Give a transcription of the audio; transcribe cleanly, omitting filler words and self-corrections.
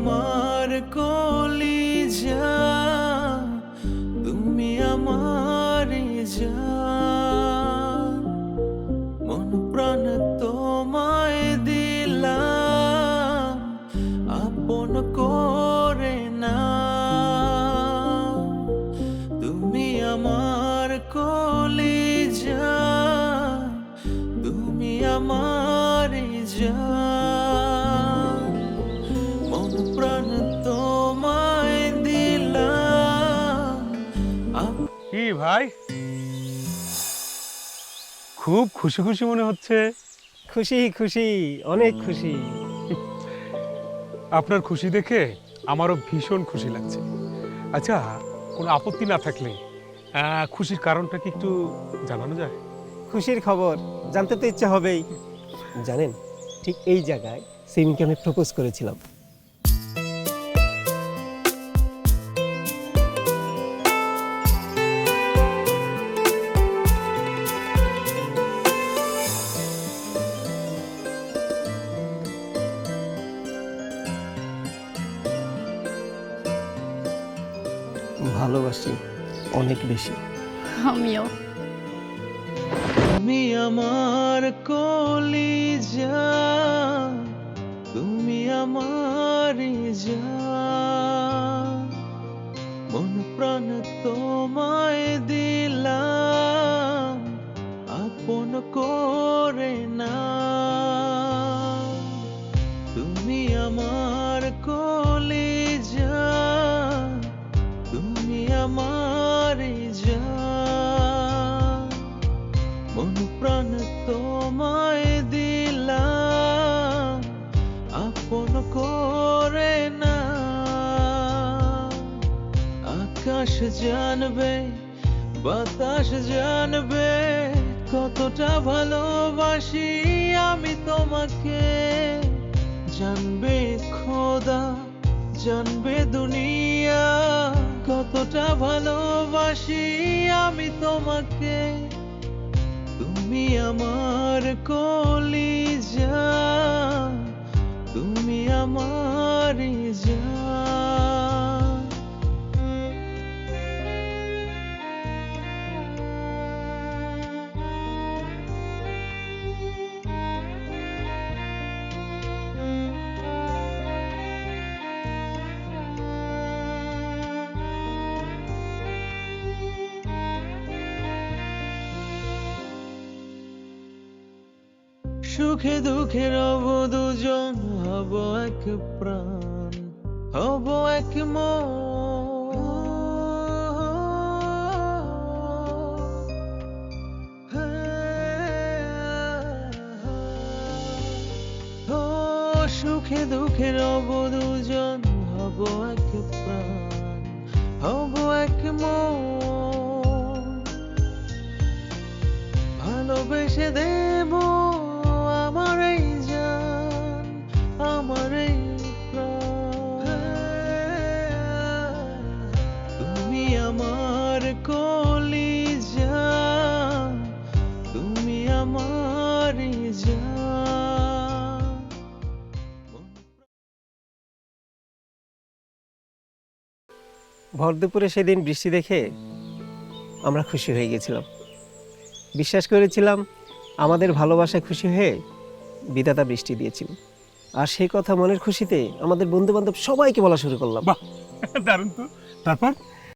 আমার কলিজা, তুমি আমার জান, মন প্রাণ তোমায় দিলাম আপন করে না। তুমি আমার কলিজা, তুমি আমার জান, মন প্রাণ তোমায় দিলাম। কি ভাই, খুব খুশি খুশি মনে হচ্ছে। খুশি খুশি, অনেক খুশি। আপনার খুশি দেখে আমারও ভীষণ খুশি লাগছে। আচ্ছা, কোনো আপত্তি না থাকলে খুশির কারণটা কি একটু জানানো যায়? খুশির খবর জানতে তো ইচ্ছা হবেই। জানেন, ঠিক এই জায়গায় সিমিকে আমি প্রপোজ করেছিলাম। ভালোবাসি অনেক বেশি। আমিও। তুমি আমার কলিজা, তুমি আমার জান, মন প্রাণ তোমায় দিলাম আপন করে না। তুমি আমার কলিজা, তুমি আমার জান, মন প্রাণ তোমায় দিলাম আপন করে না। আকাশ জানবে, বাতাস জানবে, কতটা ভালোবাসি আমি তোমাকে। জানবে খোদা, জানবে দুনিয়া, কতটা ভালোবাসি আমি তোমাকে। তুমি আমার কলিজা, তুমি আমার জান। সুখে দুঃখে রব দুজন, হব এক প্রাণ, হব এক মন। ও সুখে দুঃখে রব দুজন, হব এক প্রাণ, হব এক মন। ভালোবেসে দেব আমার এই জান, আমার এই প্রাণ। তুমি আমার কলিজা, তুমি আমার জান। ভর দুপুরে সেদিন বৃষ্টি দেখে আমরা খুশি হয়ে গেছিলাম। বিশ্বাস করেছিলাম আমাদের ভালোবাসায় খুশি হয়ে বিধাতা বৃষ্টি দিয়েছিল। আর সেই কথা মনের খুশিতে আমাদের বন্ধু বান্ধব সবাইকে বলা শুরু করলাম। বাহ, দারুণ তো। তারপর